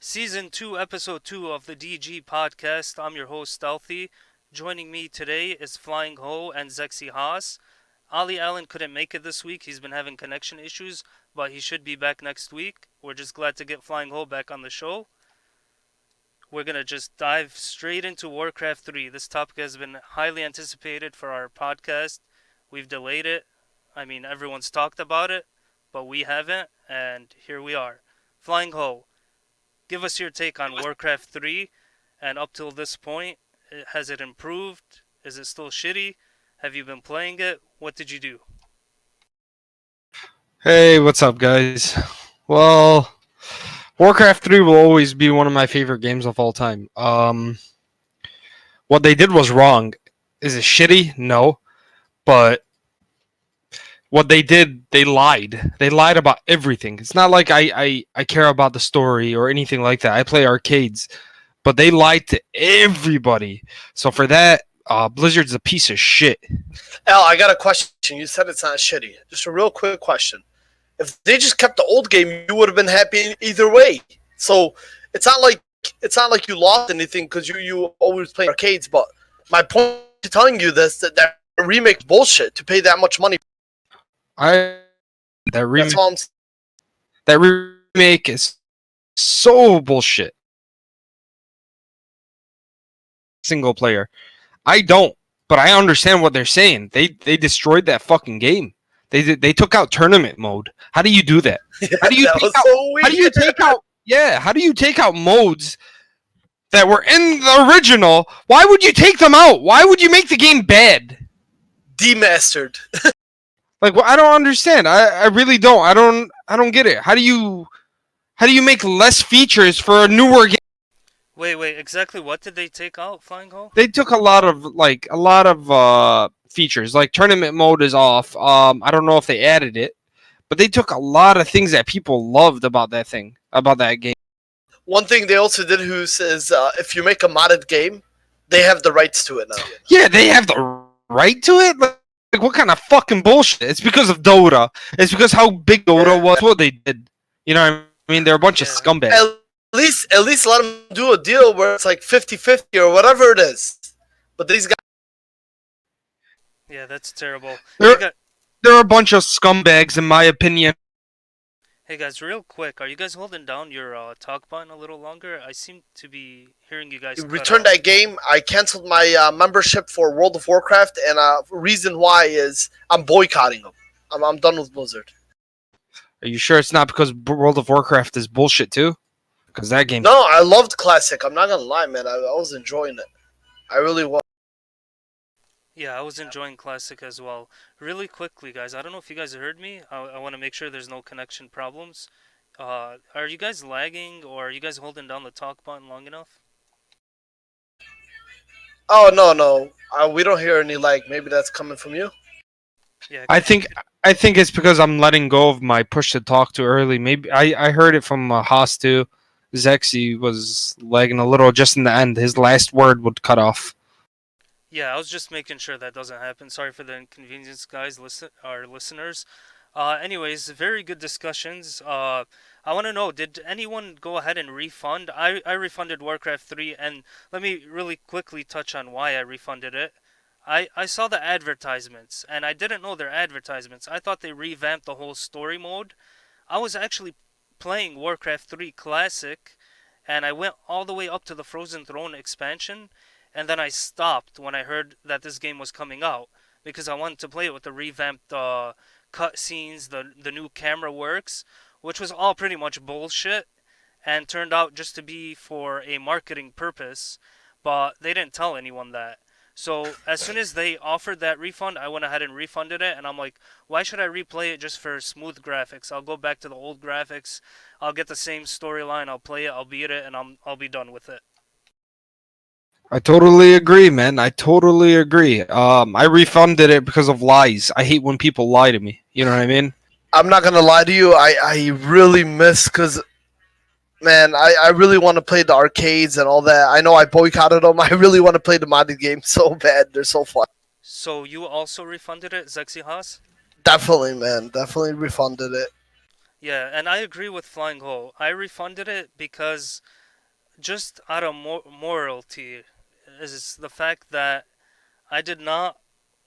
Season 2, Episode 2 of the DG podcast. I'm your host, Stealthy. Joining me today is Flying Ho and Zexy Haas. Ali Allen couldn't make it this week. He's been having connection issues, but he should be back next week. We're just glad to get Flying Ho back on the show. We're going to just dive straight into Warcraft 3. This topic has been highly anticipated for our podcast. We've delayed it. I mean, everyone's talked about it, but we haven't, and here we are. Flying Ho, give us your take on Warcraft 3, and up till this point, has it improved? Is it still shitty? Have you been playing it? What did you do? Hey, what's up, guys? Well, Warcraft 3 will always be one of my favorite games of all time. What they did was wrong. Is it shitty? No. But what they did, they lied. They lied about everything. It's not like I care about the story or anything like that. I play arcades. But they lied to everybody. So for that, Blizzard's a piece of shit. Al, I got a question. You said it's not shitty. Just a real quick question. If they just kept the old game, you would have been happy either way. So it's not like you lost anything because you always play arcades. But my point to telling you this that remake bullshit to pay that much money. That remake, That's all I'm saying. that remake is so bullshit. Single player. I don't, but I understand what they're saying. They destroyed that fucking game. They took out tournament mode. How do you do that? How do you That take was out, so weird. how do you take out how do you take out modes that were in the original? Why would you take them out? Why would you make the game bad? Demastered? Like, well, I don't understand. I really don't. I don't get it. How do you make less features for a newer game? Wait, exactly what did they take out, Flying Ho? They took a lot of features. Like tournament mode is off. I don't know if they added it, but they took a lot of things that people loved about that game. One thing they also did, who says if you make a modded game, they have the rights to it now. Yeah, they have the right to it. Like what kind of fucking bullshit? It's because of Dota. It's because how big Dota was. That's what they did. You know what I mean? They're a bunch of scumbags. At least let them do a deal where it's like 50-50 or whatever it is. But these guys. Yeah, that's terrible. They're a bunch of scumbags, in my opinion. Hey guys, real quick, are you guys holding down your talk button a little longer? I seem to be hearing you guys. Returned that game. I canceled my membership for World of Warcraft, and reason why is I'm boycotting them. I'm done with Blizzard. Are you sure it's not because World of Warcraft is bullshit too? Because that game. No, I loved Classic. I'm not gonna lie, man. I was enjoying it. I really was. Yeah, I was enjoying Classic as well. Really quickly, guys, I don't know if you guys heard me. I want to make sure there's no connection problems. Are you guys lagging, or are you guys holding down the talk button long enough? Oh no. We don't hear any lag. Maybe that's coming from you. Yeah. I think it's because I'm letting go of my push to talk too early. Maybe I heard it from Haas too. Zexy was lagging a little just in the end. His last word would cut off. Yeah, I was just making sure that doesn't happen. Sorry for the inconvenience, guys. Our listeners. Anyways, very good discussions. I want to know, did anyone go ahead and refund? I refunded Warcraft 3, and let me really quickly touch on why I refunded it. I saw the advertisements, and I didn't know they're advertisements. I thought they revamped the whole story mode. I was actually playing Warcraft 3 Classic, and I went all the way up to the Frozen Throne expansion, and then I stopped when I heard that this game was coming out because I wanted to play it with the revamped cutscenes, the new camera works, which was all pretty much bullshit and turned out just to be for a marketing purpose, but they didn't tell anyone that. So as soon as they offered that refund, I went ahead and refunded it, and I'm like, why should I replay it just for smooth graphics? I'll go back to the old graphics. I'll get the same storyline. I'll play it. I'll beat it, and I'll be done with it. I totally agree, man. I totally agree. I refunded it because of lies. I hate when people lie to me. You know what I mean? I'm not gonna lie to you. I really miss because. Man, I really want to play the arcades and all that. I know I boycotted them. I really want to play the modded games so bad. They're so fun. So you also refunded it, Zexy Haas? Definitely, man. Definitely refunded it. Yeah, and I agree with Flying Hole. I refunded it because just out of morality is the fact that I did not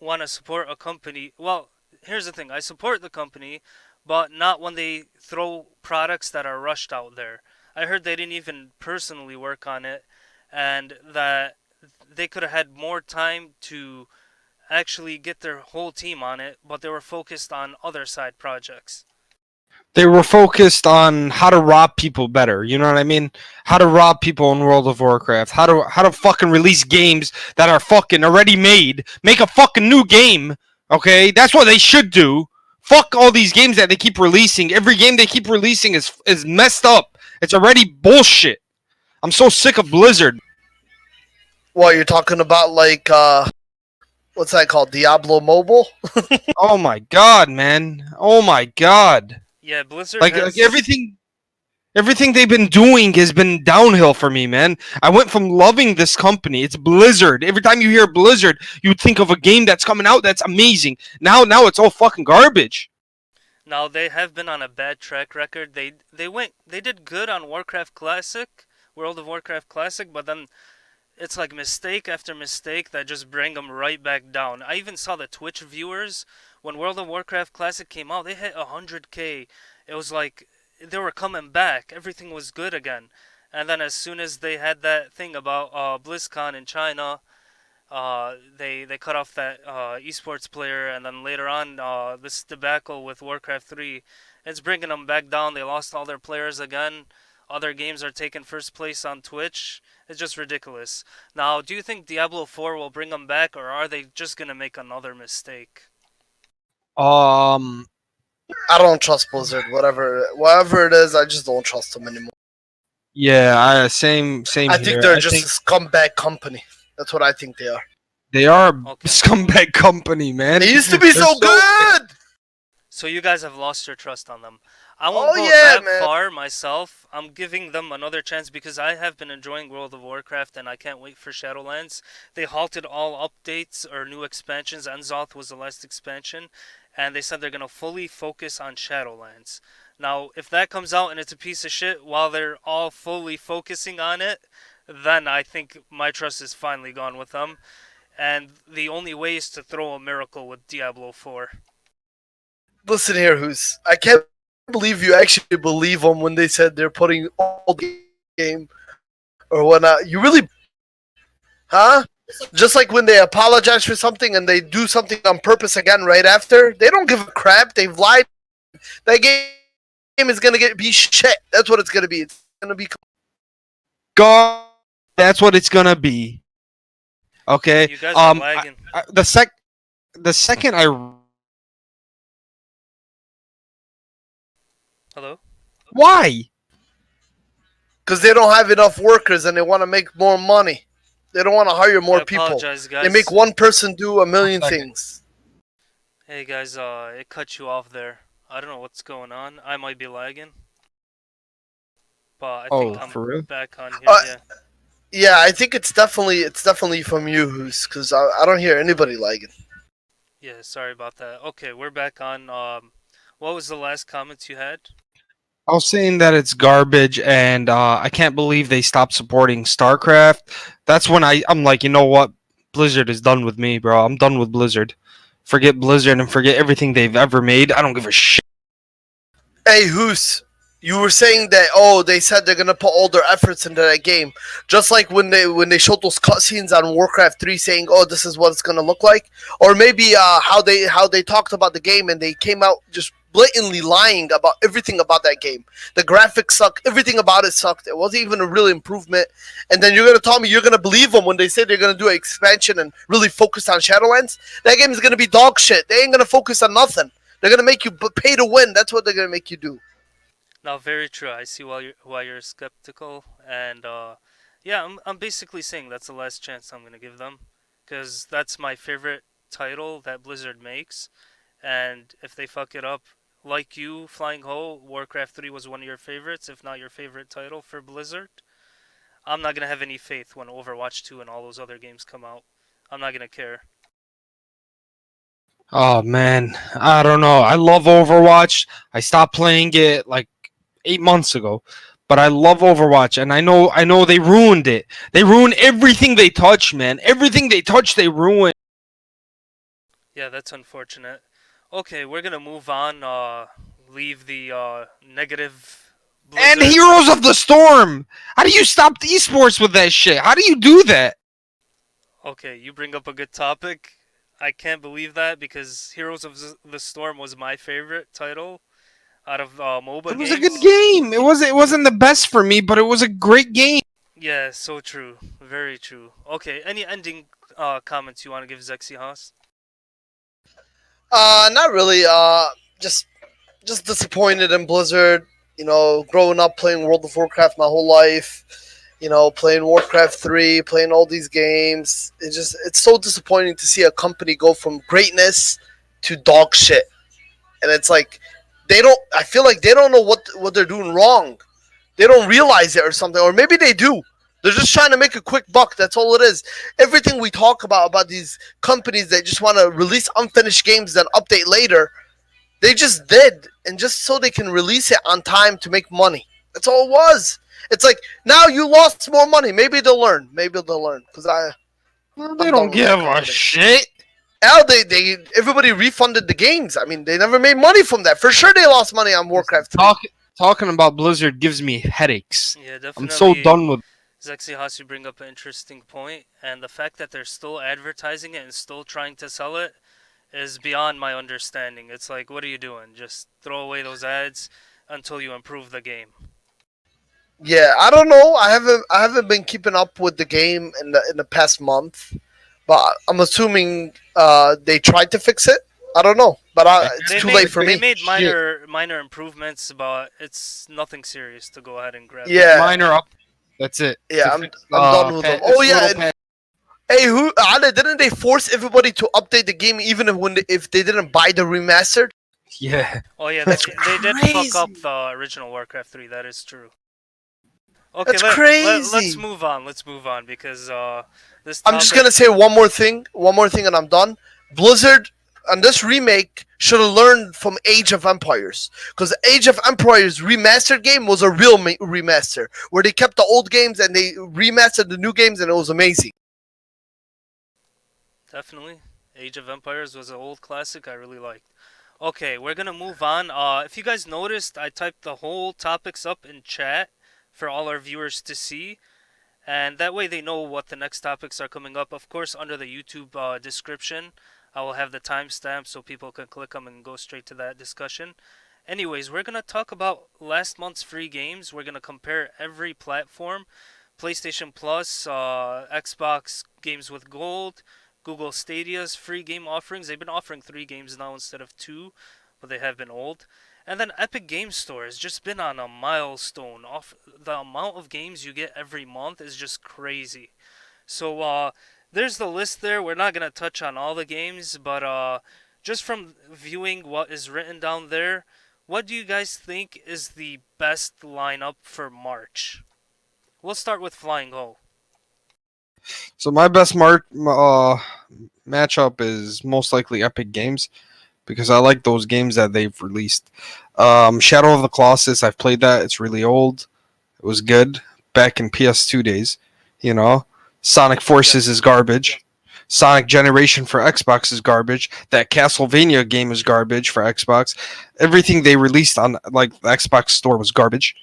want to support a company. Well, here's the thing: I support the company, but not when they throw products that are rushed out there. I heard they didn't even personally work on it, and that they could have had more time to actually get their whole team on it, but they were focused on other side projects. They were focused on how to rob people better. You know what I mean? How to rob people in World of Warcraft. How to fucking release games that are fucking already made. Make a fucking new game. Okay, that's what they should do. Fuck all these games that they keep releasing. Every game they keep releasing is messed up. It's already bullshit. I'm so sick of Blizzard. What you're talking about, like what's that called? Diablo Mobile? Oh my god, man. Oh my god. Yeah, Blizzard Like has. everything they've been doing has been downhill for me, man. I went from loving this company. It's Blizzard. Every time you hear Blizzard, you think of a game that's coming out that's amazing. Now it's all fucking garbage. Now they have been on a bad track record. They did good on Warcraft Classic, World of Warcraft Classic, but then it's like mistake after mistake that just bring them right back down. I even saw the Twitch viewers when World of Warcraft Classic came out. They hit 100K. It was like they were coming back. Everything was good again. And then as soon as they had that thing about BlizzCon in China, they cut off that esports player, and then later on this debacle with Warcraft 3, it's bringing them back down. They lost all their players again. Other games are taking first place on Twitch. It's just ridiculous. Now, do you think Diablo 4 will bring them back, or are they just gonna make another mistake? Um, I don't trust Blizzard. Whatever it is, I just don't trust them anymore. yeah, same I here. think they're I just think a scumbag company. That's what I think they are. they are a Okay. scumbag company, man. They used to be They're so good. So you guys have lost your trust on them. I won't Oh go yeah, that man. far myself. I'm giving them another chance because I have been enjoying World of Warcraft and I can't wait for Shadowlands. They halted all updates or new expansions. Enzoth was the last expansion, and they said they're gonna fully focus on Shadowlands. Now, if that comes out and it's a piece of shit while they're all fully focusing on it, then I think my trust is finally gone with them. And the only way is to throw a miracle with Diablo 4. Listen here, who's I can't believe you actually believe them when they said they're putting all the game or whatnot. You really, huh? Just like when they apologize for something and they do something on purpose again right after, they don't give a crap. They've lied. That game is gonna be shit. That's what it's gonna be. It's gonna be. God, that's what it's gonna be. Okay. You guys are Um, lagging. the second I Hello? why Because they don't have enough workers and they want to make more money. They don't want to hire more I people. apologize, guys. They make one person do a million Okay. things. Hey, guys, it cut you off there. I don't know what's going on. I might be lagging. But I think oh I'm for real back on here, Uh, yeah. Yeah, I think it's definitely from you, who's because I don't hear anybody lagging. Yeah, sorry about that. Okay, we're back on. What was the last comments you had? I was saying that it's garbage, and I can't believe they stopped supporting StarCraft. That's when I'm like, you know what? Blizzard is done with me, bro. I'm done with Blizzard. Forget Blizzard and forget everything they've ever made. I don't give a shit. Hey, who's you were saying that they said they're gonna put all their efforts into that game, just like when they showed those cutscenes on Warcraft 3 saying this is what it's gonna look like, or maybe how they talked about the game and they came out just blatantly lying about everything about that game. The graphics suck, everything about it sucked. It wasn't even a real improvement. And then you're gonna tell me you're gonna believe them when they say they're gonna do an expansion and really focus on Shadowlands? That game is gonna be dog shit. They ain't gonna focus on nothing. They're gonna make you pay to win. That's what they're gonna make you do. Now, very true. I see why you're skeptical, and yeah, I'm basically saying that's the last chance I'm gonna give them, because that's my favorite title that Blizzard makes, and if they fuck it up, like you, Flying Hole, Warcraft 3 was one of your favorites, if not your favorite title for Blizzard. I'm not gonna have any faith when Overwatch 2 and all those other games come out. I'm not gonna care. Oh man, I don't know. I love Overwatch. I stopped playing it like 8 months ago, but I love Overwatch, and I know they ruined it. They ruined everything they touch, man. Everything they touch, they ruin. Yeah, that's unfortunate. Okay, we're gonna move on. Leave the negative And Blizzard. Heroes of the Storm. How do you stop the esports with that shit? How do you do that? Okay, you bring up a good topic. I can't believe that because Heroes of the Storm was my favorite title out of It MOBA was a good games. game. It wasn't the best for me, but it was a great game. Yeah, so true. Very true. Okay, any ending comments you want to give Zexy Haas? Not really. Just just disappointed in Blizzard. You know, growing up playing World of Warcraft my whole life. You know, playing Warcraft 3, playing all these games. It's so disappointing to see a company go from greatness to dog shit. And it's like they don't. I feel like they don't know what they're doing wrong. They don't realize it or something, or maybe they do. They're just trying to make a quick buck. That's all it is. Everything we talk about these companies that just want to release unfinished games then update later, they just did, and just so they can release it on time to make money. That's all it was. It's like now you lost more money. Maybe they'll learn. Maybe they'll learn because Well, they I'm don't done with that give a company. shit. Now they everybody refunded the games. I mean, they never made money from that. For sure, they lost money on Listen, Warcraft 3. talking about Blizzard gives me headaches. Yeah, I'm so definitely. done with. Zexy Haas, you bring up an interesting point, and the fact that they're still advertising it and still trying to sell it is beyond my understanding. It's like, what are you doing? Just throw away those ads until you improve the game. Yeah, I don't know. I haven't been keeping up with the game in the past month, but I'm assuming they tried to fix it. I don't know, but I it's They too made late for they me. made shit. minor improvements, but it's nothing serious to go ahead and grab it. Yeah, Minor up. That's it. yeah, To I'm fix I'm done with them. Oh yeah, little and pet. hey, who Ale, didn't they force everybody to update the game even if they didn't buy the remastered? Yeah. Oh yeah, That's they did fuck up crazy. the original Warcraft 3. That is true. Okay, That's let's crazy. move on. Let's move on because this I'm just topic. gonna say one more thing, and I'm done. Blizzard on this remake should have learned from Age of Empires, because Age of Empires remastered game was a real remaster where they kept the old games and they remastered the new games, and it was amazing. Definitely. Age of Empires was an old classic I really liked. Okay, we're gonna move on. If you guys noticed, I typed the whole topics up in chat for all our viewers to see, and that way they know what the next topics are coming up. Of course, under the YouTube description, I will have the timestamp so people can click them and go straight to that discussion. Anyways, we're gonna talk about last month's free games. We're gonna compare every platform: PlayStation Plus, Xbox games with gold, Google Stadia's free game offerings. They've been offering 3 games now instead of 2, but they have been old. And then Epic Game Store has just been on a milestone. Off the amount of games you get every month is just crazy. So there's the list there. We're not gonna touch on all the games, but just from viewing what is written down there, what do you guys think is the best lineup for March? We'll start with Flying Ho. So my best matchup is most likely Epic Games because I like those games that they've released. Shadow of the Colossus, I've played that. It's really old. It was good back in PS2 days. You know, Sonic Forces is garbage. Sonic Generation for Xbox is garbage. That Castlevania game is garbage for Xbox. Everything they released on like the Xbox store was garbage.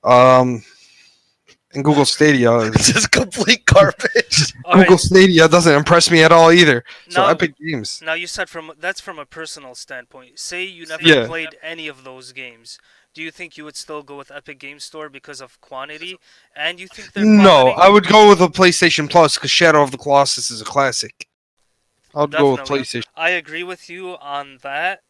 Um, and Google Stadia is Just complete garbage. All right. Google Stadia doesn't impress me at all either. So Now, Epic Games. now you said that's from a personal standpoint. Say you never Yeah. played any of those games. Do you think you would still go with Epic Game Store because of quantity? And you think their No, quality? I would go with a PlayStation Plus because Shadow of the Colossus is a classic. I would go with Definitely. PlayStation. I agree with you on that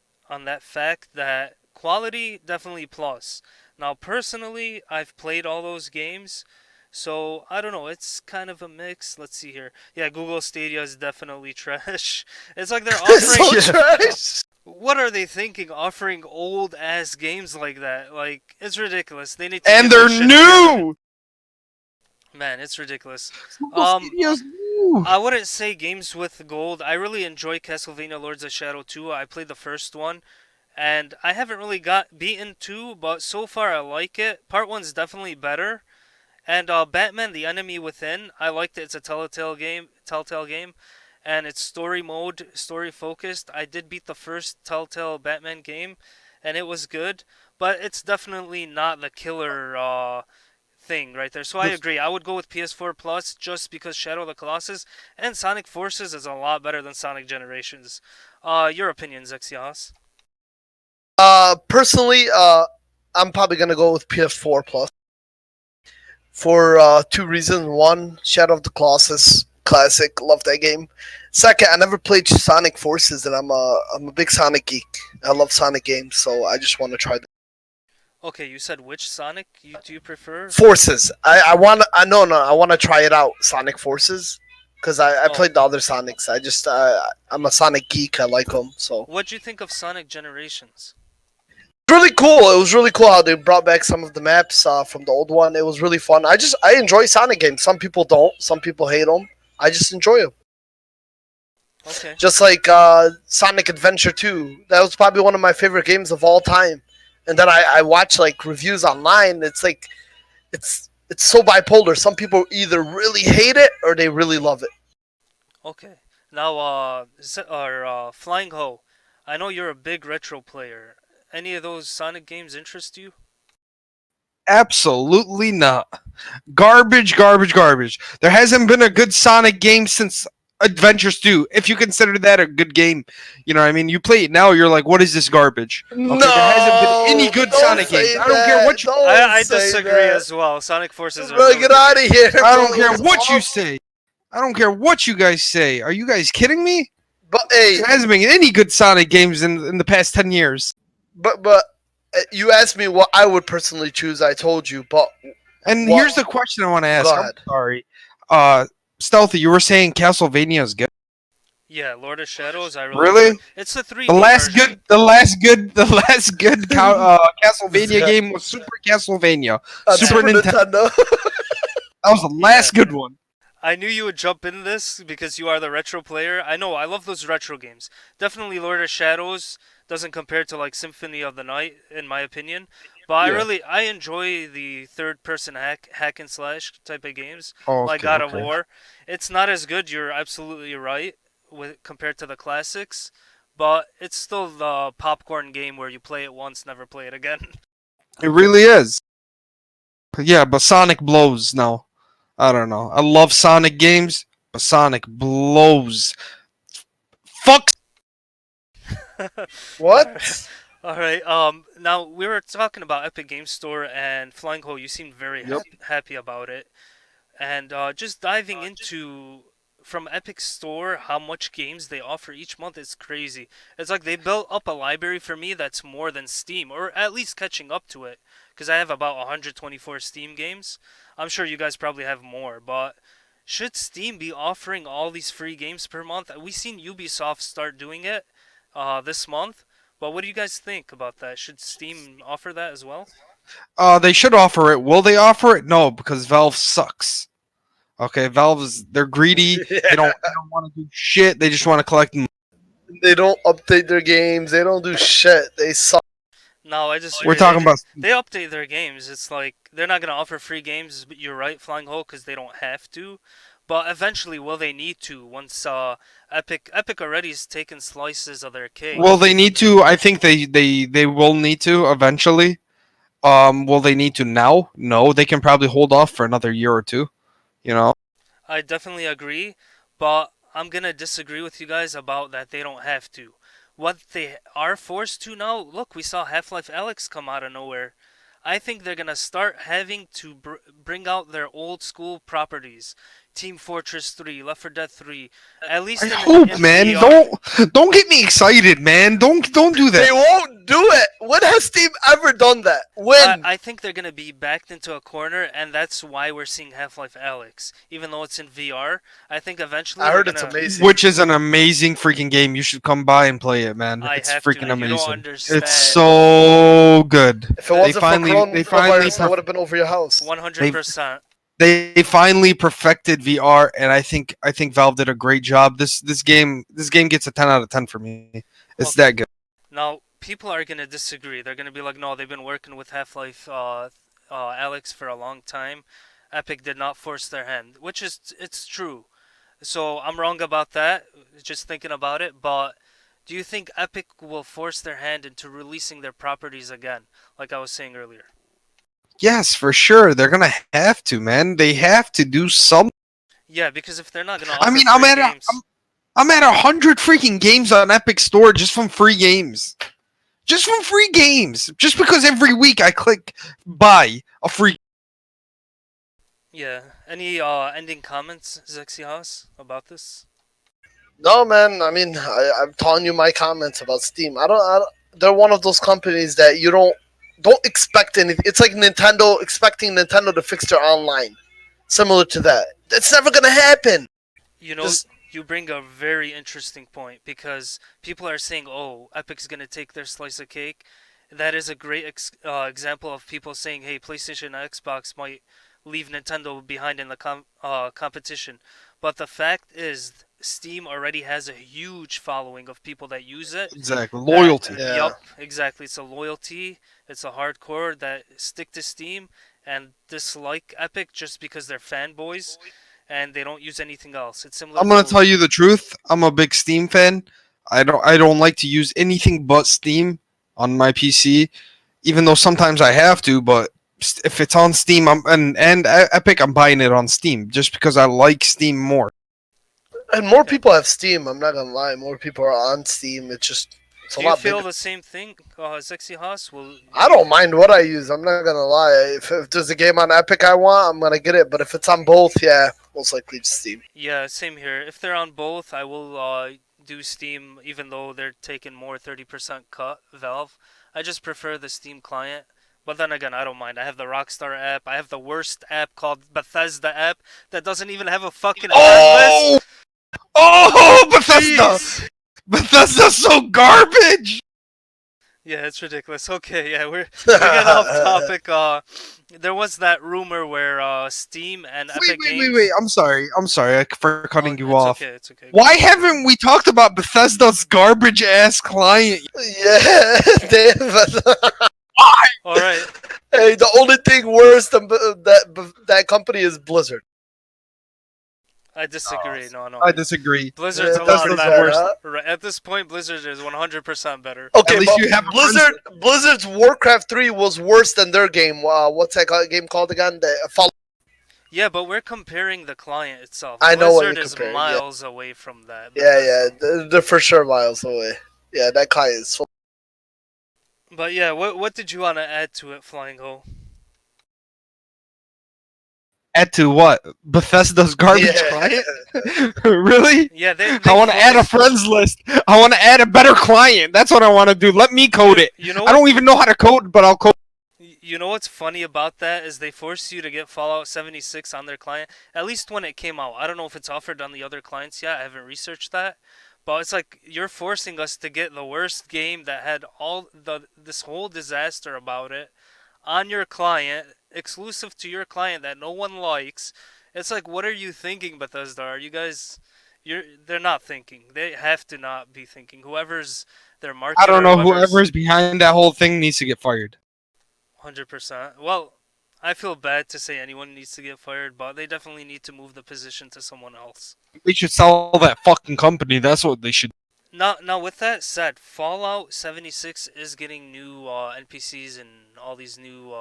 fact that quality definitely plus. Now personally, I've played all those games, so I don't know, it's kind of a mix. Let's see here. Yeah, Google Stadia is definitely trash. It's like they're offering So Yeah. trash. what are they thinking offering old ass games like that? Like it's ridiculous. They need to And get their they're shit together. new. Man, it's ridiculous. Local Studios, woo. I wouldn't say games with gold. I really enjoy Castlevania Lords of Shadow 2. I played the first one, and I haven't really got beaten 2, but so far I like it. Part 1's definitely better. And Batman: The Enemy Within, I liked it. It's a Telltale game, and it's story mode, story focused. I did beat the first Telltale Batman game, and it was good, but it's definitely not the killer thing right there. So I agree. I would go with PS4 Plus just because Shadow of the Colossus and Sonic Forces is a lot better than Sonic Generations. Your opinions, Exios? Personally, I'm probably gonna go with PS4 Plus for two reasons. One, Shadow of the Colossus classic, love that game. Second, I never played Sonic Forces, and I'm a big Sonic geek. I love Sonic games, so I just want to try that. Okay, you said which Sonic do you prefer? Forces. I want. I no no. I want to try it out. Sonic Forces, because I played the other Sonics. I just I'm a Sonic geek. I like them. So What'd you think of Sonic Generations? really cool. It was really cool how they brought back some of the maps from the old one. It was really fun. I enjoy Sonic games. Some people don't. Some people hate them. I just enjoy them. Okay. Just like Sonic Adventure 2. That was probably one of my favorite games of all time. And then I watch like reviews online. It's like it's so bipolar. Some people either really hate it or they really love it. Okay. Now, Flying Ho, I know you're a big retro player. Any of those Sonic games interest you? Absolutely not. Garbage, garbage, garbage. There hasn't been a good Sonic game since Adventures 2. If you consider that a good game, you know what I mean? You play it now, you're like, what is this garbage? Okay, No, there hasn't been any good don't Sonic say games. I don't care that. what you Don't I say disagree that. as well. Sonic Forces are Bro, really get good. out of here. I don't bro. care It's what you awful. say. I don't care what you guys say. Are you guys kidding me? But hey, There hasn't been any good Sonic games in the past 10 years. but you asked me what I would personally choose. I told you, but And What? here's the question I want to ask. Go I'm ahead. sorry. Stealthy, you were saying Castlevania is good. Yeah, Lord of Shadows. I Really? enjoy. It's the 3D The last version. good, Castlevania game was Super Castlevania. Super Nintendo. That was the last good one. I knew you would jump in this because you are the retro player. I know, I love those retro games. Definitely Lord of Shadows doesn't compare to like Symphony of the Night, in my opinion. But Yeah. I enjoy the third person hack and slash type of games, Oh, like okay, God okay. of War. It's not as good, you're absolutely right, with compared to the classics. But it's still the popcorn game where you play it once, never play it again. It really is. Yeah, but Sonic blows now. I don't know. I love Sonic games, but Sonic blows. Fuck. What? All right. Now we were talking about Epic Game Store and Flying Ho. You seemed very Yep. happy about it, and just diving into from Epic Store how much games they offer each month is crazy. It's like they built up a library for me that's more than Steam, or at least catching up to it, because I have about 124 Steam games. I'm sure you guys probably have more, but should Steam be offering all these free games per month? We've seen Ubisoft start doing it this month. But what do you guys think about that? Should Steam offer that as well? They should offer it. Will they offer it? No, because Valve sucks. Okay, they're greedy. They don't want to do shit. They just want to collect money. They don't update their games. They don't do shit. They suck. No, I just We're talking about they update their games. It's like they're not gonna offer free games. But you're right, Flying Hole, because they don't have to. But eventually, will they need to? Once Epic already has taken slices of their cake. Well, they need to. I think they will need to eventually. Will they need to now? No, they can probably hold off for another year or two. You know. I definitely agree, but I'm gonna disagree with you guys about that they don't have to. What they are forced to now, look, we saw Half-Life Alyx come out of nowhere. I think they're gonna start having to bring out their old school properties. Team Fortress 3, Left 4 Dead 3, at least I in, hope, in man. VR. Don't get me excited, man. Don't do They that. won't do it. When has Steam ever done that? When? I think they're gonna be backed into a corner, and that's why we're seeing Half-Life Alyx. Even though it's in VR, I think eventually I heard they're it's gonna- amazing. Which is an amazing freaking game. You should come by and play it, man. I It's have freaking to. You don't amazing. understand. It's so good. If it wasn't finally- for they finally coronavirus, I would have been over your house. 100%. They finally perfected VR, and I think Valve did a great job. This game gets a 10 out of 10 for me. It's Okay. that good. Now, people are gonna disagree. They're gonna be like, no, they've been working with Half-Life Alex for a long time. Epic did not force their hand, which is it's true. So I'm wrong about that. Just thinking about it, but do you think Epic will force their hand into releasing their properties again, like I was saying earlier? Yes, for sure. They're gonna have to, man. They have to do something. Yeah, because if they're not gonna I offer mean, I'm free at a, games, I'm at 100 freaking games on Epic Store just from free games. Just from free games. Just because every week I click buy a free. yeah. Any ending comments, Zexios, about this? No, man. I mean, I'm telling you my comments about Steam. I don't. They're one of those companies that you don't expect anything. It's like Nintendo expecting Nintendo to fix their online, similar to that. That's never gonna happen. You know, Just you bring a very interesting point because people are saying, "Oh, Epic's gonna take their slice of cake." That is a great example of people saying, "Hey, PlayStation and Xbox might leave Nintendo behind in the competition." But the fact is, Steam already has a huge following of people that use it. Exactly. That Loyalty. yeah. yup, exactly. It's a loyalty. It's a hardcore that stick to Steam and dislike Epic just because they're fanboys and they don't use anything else. It's similar I'm gonna to tell you the truth. I'm a big Steam fan. I don't like to use anything but Steam on my PC, even though sometimes I have to. But if it's on Steam, and Epic, I'm buying it on Steam just because I like Steam more. And more okay. people have Steam. I'm not gonna lie. More people are on Steam. It's a Do you lot feel bigger. the same thing, Sexy Haas? Will I don't mind what I use. I'm not gonna lie. If there's a game on Epic I want, I'm gonna get it. But if it's on both, yeah, most likely just Steam. Yeah, same here. If they're on both, I will do Steam, even though they're taking more 30% cut. Valve. I just prefer the Steam client. But then again, I don't mind. I have the Rockstar app. I have the worst app called Bethesda app that doesn't even have a fucking friend list. Oh, oh, Bethesda! Jeez. Bethesda's so garbage. Yeah, it's ridiculous. Okay, yeah, we're getting off topic. There was that rumor where Steam and Wait, Epic wait, wait, wait. Games. I'm sorry for Oh, cutting you it's off. okay. It's okay. Go Why ahead. haven't we talked about Bethesda's garbage ass client? Yeah, damn. All right. Hey, the only thing worse than that company is Blizzard. I disagree. No, no. I disagree. Blizzard's a lot Bethesda's better. worse. Huh? Right, at this point, Blizzard is 100% better. Okay, At least but you have a Blizzard's Warcraft 3 was worse than their game. What's that game called again? Yeah, but we're comparing the client itself. I know what Blizzard you're is comparing, yeah. miles away from that. Yeah, Bethesda. they're for sure miles away. Yeah, that client is. But yeah, what did you want to add to it, Flying Ho? Add to what? Bethesda's garbage Yeah. client? Really? Yeah, they I want to add a forced- friends list. I want to add a better client. That's what I want to do. Let me code it. You know I what? don't even know how to code, but I'll code. You know what's funny about that is they force you to get Fallout 76 on their client. At least when it came out. I don't know if it's offered on the other clients yet. I haven't researched that. But it's like you're forcing us to get the worst game that had all this whole disaster about it on your client, exclusive to your client that no one likes. It's like, what are you thinking, Bethesda? Are you guys? They're not thinking. They have to not be thinking. Whoever's their I don't marketer, know. whoever's Whoever's behind that whole thing needs to get fired. 100%. Well, I feel bad to say anyone needs to get fired, but they definitely need to move the position to someone else. They should sell that fucking company. That's what they should. Now, with that said, Fallout 76 is getting new NPCs and all these new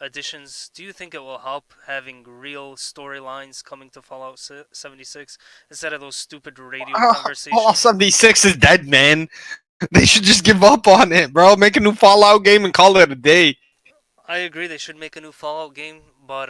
additions. Do you think it will help having real storylines coming to Fallout 76 instead of those stupid radio conversations? Fallout 76 is dead, man. They should just give up on it, bro. Make a new Fallout game and call it a day. I agree they should make a new Fallout game, but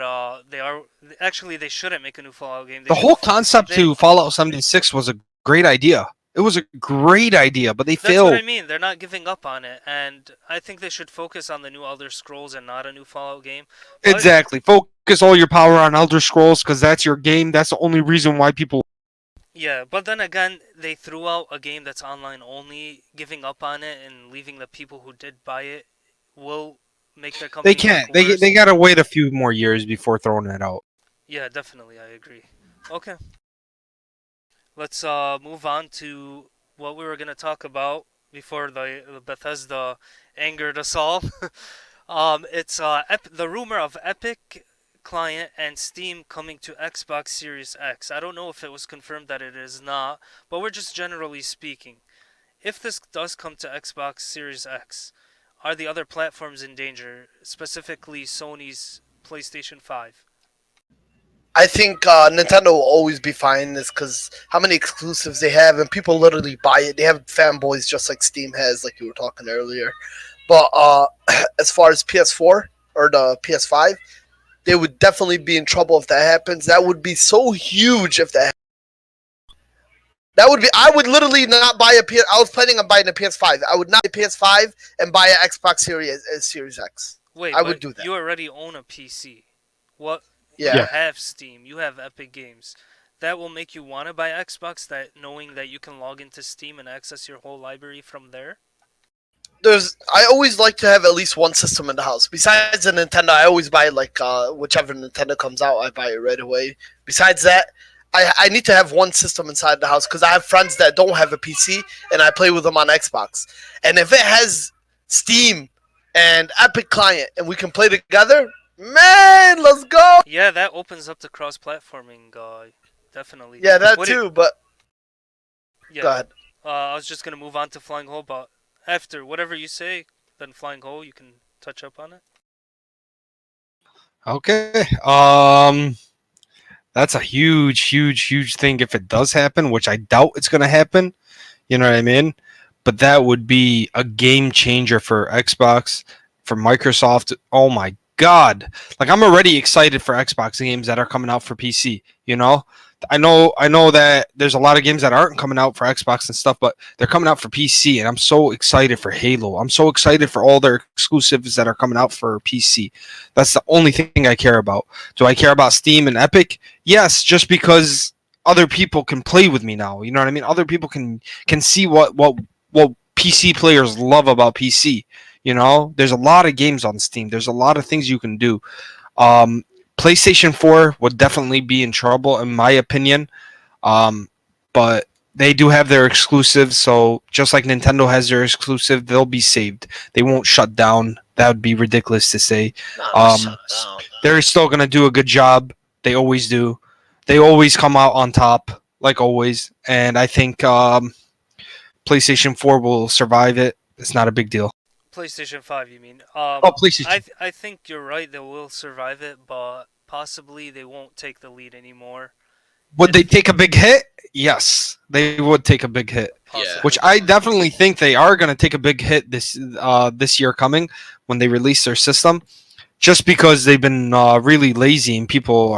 they shouldn't make a new Fallout game. They The should whole concept they- to Fallout 76 was a great idea. It was a great idea, but they That's failed. what I mean. They're not giving up on it, and I think they should focus on the new Elder Scrolls and not a new Fallout game. But, Exactly. Focus all your power on Elder Scrolls because that's your game. That's the only reason why people. yeah, but then again, they threw out a game that's online only. Giving up on it and leaving the people who did buy it will make their company. They can't. look worse. They gotta wait a few more years before throwing it out. Yeah, definitely, I agree. Okay, let's move on to what we were gonna talk about before the Bethesda angered us all. It's the rumor of Epic client and Steam coming to Xbox Series X. I don't know if it was confirmed that it is not, but we're just generally speaking. If this does come to Xbox Series X, are the other platforms in danger, specifically Sony's PlayStation 5? I think Nintendo will always be fine this because how many exclusives they have, and people literally buy it. They have fanboys just like Steam has, like you were talking earlier. But as far as PS4 or the PS5, they would definitely be in trouble if that happens. That would be so huge if that. That would be. I would literally not buy a PS. I was planning on buying a PS5. I would not buy a PS5 and buy an Xbox Series X. Wait, I would but do that. you already own a PC. What? You Yeah. Yeah. have Steam. You have Epic Games. That will make you want to buy Xbox. That knowing that you can log into Steam and access your whole library from there. I always like to have at least one system in the house. Besides the Nintendo, I always buy like whichever Nintendo comes out, I buy it right away. Besides that, I need to have one system inside the house because I have friends that don't have a PC and I play with them on Xbox. And if it has Steam and Epic Client and we can play together, man, let's go. Yeah, that opens up the cross-platforming. Definitely. Yeah, that What too. But yeah. go ahead. I was just gonna move on to Flying Hole, but after whatever you say, then Flying Hole, you can touch up on it. Okay. That's a huge thing if it does happen, which I doubt it's gonna happen. You know what I mean? But that would be a game changer for Xbox, for Microsoft. Oh my god! Like I'm already excited for Xbox games that are coming out for PC. You know, I know that there's a lot of games that aren't coming out for Xbox and stuff, but they're coming out for PC, and I'm so excited for Halo. I'm so excited for all their exclusives that are coming out for PC. That's the only thing I care about. Do I care about Steam and Epic? Yes, just because other people can play with me now. You know what I mean? Other people can see what PC players love about PC. You know, there's a lot of games on Steam. There's a lot of things you can do. Um, PlayStation 4 would definitely be in trouble, in my opinion. But they do have their exclusives, so just like Nintendo has their exclusive, they'll be saved. They won't shut down. That would be ridiculous to say. Nah, shut down. They're still gonna do a good job. They always do. They always come out on top, like always. And I think PlayStation 4 will survive it. It's not a big deal. PlayStation 5, you mean? Oh, PlayStation. I think you're right. They will survive it, but possibly they won't take the lead anymore. Would they take a big hit? Yes, they would take a big hit. Possibly. Which I definitely think they are going to take a big hit this year coming when they release their system, just because they've been really lazy and people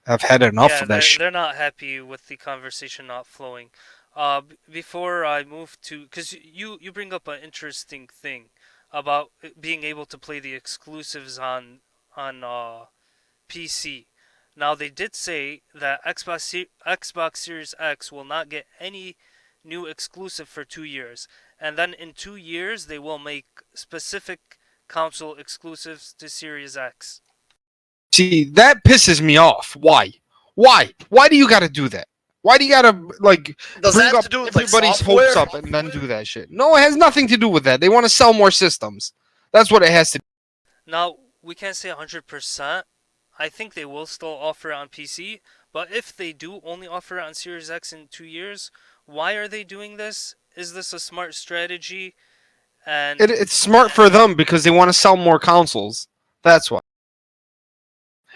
have had enough Yeah, of that shit. they're not happy with the conversation not flowing. Before I move to, because you bring up an interesting thing about being able to play the exclusives on PC. Now they did say that Xbox Series X will not get any new exclusive for 2 years, and then in 2 years they will make specific console exclusives to Series X. See, that pisses me off. Why? Why do you got to do that? Why do you got to like Does bring that have up to do with like everybody's software? hopes up and then do that shit? No, it has nothing to do with that. They want to sell more systems. That's what it has to do. Now we can't say 100%. I think they will still offer it on PC, but if they do only offer it on Series X in 2 years, why are they doing this? Is this a smart strategy? And It's smart for them because they want to sell more consoles. That's why.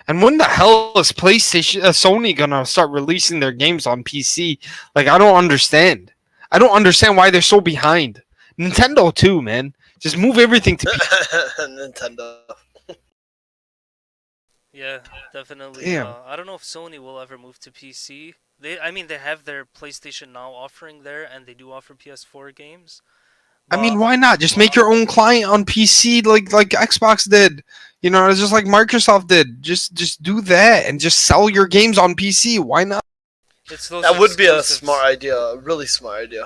And when the hell is Sony gonna start releasing their games on PC? Like, I don't understand. I don't understand why they're so behind. Nintendo too, man. Just move everything to PC. Nintendo. yeah, definitely. Damn. I don't know if Sony will ever move to PC. I mean, they have their PlayStation Now offering there, and they do offer PS4 games. I mean, But why not? Just make your own client on PC like Xbox did. You know, it's just like Microsoft did. Just do that and just sell your games on PC. Why not? it's those That would be a exclusives. smart idea, a really smart idea.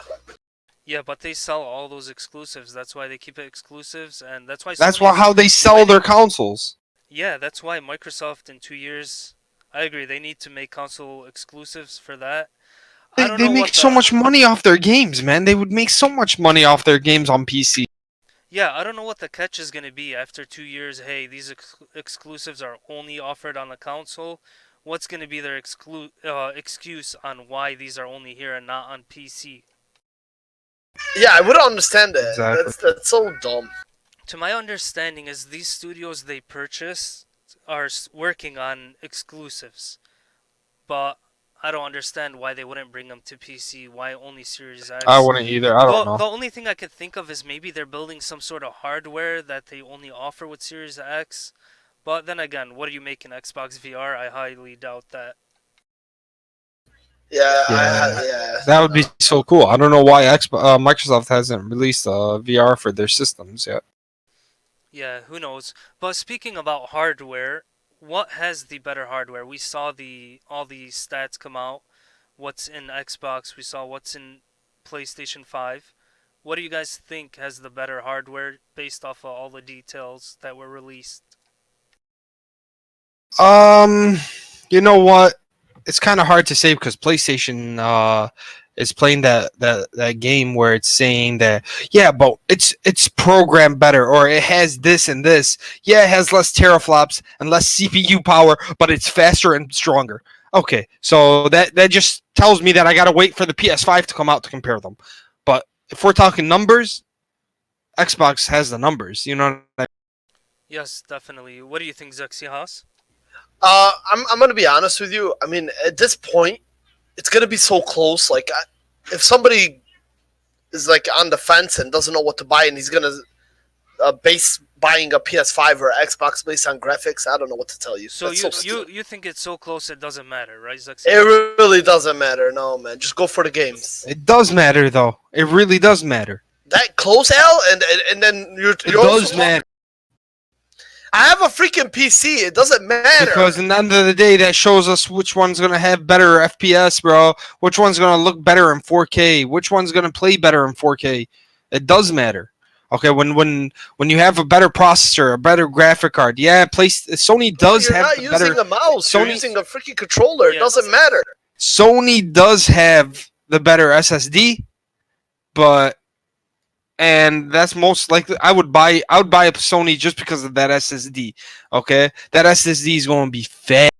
Yeah, but they sell all those exclusives. That's why they keep it exclusives, and that's why. That's Sony's how they sell winning. their consoles. Yeah, that's why Microsoft in 2 years I agree. They need to make console exclusives for that. I They don't they know make what so the much money off their games, man. They would make so much money off their games on PC. Yeah, I don't know what the catch is going to be after 2 years. Hey, these exclusives are only offered on the console. What's going to be their excuse on why these are only here and not on PC? Yeah, I wouldn't understand that. Exactly. That's so dumb. To my understanding, is these studios they purchase are working on exclusives, but I don't understand why they wouldn't bring them to PC. Why only Series I X? wouldn't either. I don't The know. only thing I could think of is maybe they're building some sort of hardware that they only offer with Series X. But then again, what do you make in Xbox VR? I highly doubt that. Yeah, Yeah, yeah. that would No. be so cool. I don't know why Microsoft hasn't released VR for their systems yet. Yeah, who knows? But speaking about hardware, what has the better hardware? We saw the all the stats come out. What's in Xbox? We saw what's in PlayStation 5. What do you guys think has the better hardware based off of all the details that were released? Um, you know what? It's kind of hard to say because PlayStation is playing that game where it's saying that yeah, but it's programmed better or it has this and this. Yeah, it has less teraflops and less CPU power, but it's faster and stronger. Okay, so that just tells me that I gotta wait for the PS5 to come out to compare them. But if we're talking numbers, Xbox has the numbers. You know what I Yes, definitely. What do you think, Zexias? I'm gonna be honest with you. I mean, at this point, it's gonna be so close. Like, if somebody is like on the fence and doesn't know what to buy, and he's gonna base buying a PS5 or Xbox based on graphics, I don't know what to tell you. So That's so you think it's so close it doesn't matter, right, It Zexias? really doesn't matter. No, man. Just go for the games. It does matter though. It really does matter. That close, Al, and then It you're does also. matter. I have a freaking PC. It doesn't matter. Because in the end of the day, that shows us which one's gonna have better FPS, bro. Which one's gonna look better in 4K. Which one's gonna play better in 4K. It does matter. Okay, when you have a better processor, a better graphic card, yeah, Sony No, does you're have not the using better. a mouse. You're Sony using a freaking controller. It Yeah. doesn't matter. Sony does have the better SSD, but and that's most likely I would buy a Sony just because of that SSD. Okay, that SSD is going to be fast.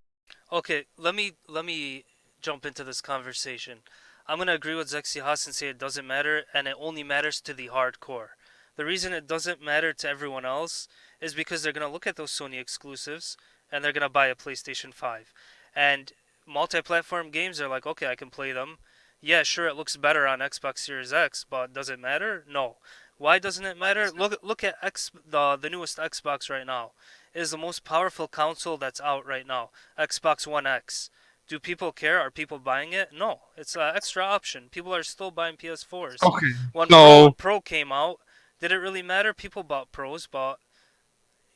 Okay, let me jump into this conversation. I'm gonna agree with Zexias and say it doesn't matter, and it only matters to the hardcore. The reason it doesn't matter to everyone else is because they're gonna look at those Sony exclusives and they're gonna buy a PlayStation 5. And multi-platform games are like, okay, I can play them. Yeah, sure, it looks better on Xbox Series X, but does it matter? No. Why doesn't it matter? Look at the newest Xbox right now. It is the most powerful console that's out right now. Xbox One X. Do people care? Are people buying it? No. It's an extra option. People are still buying PS4s. Okay, When so Pro came out, did it really matter? People bought Pros, but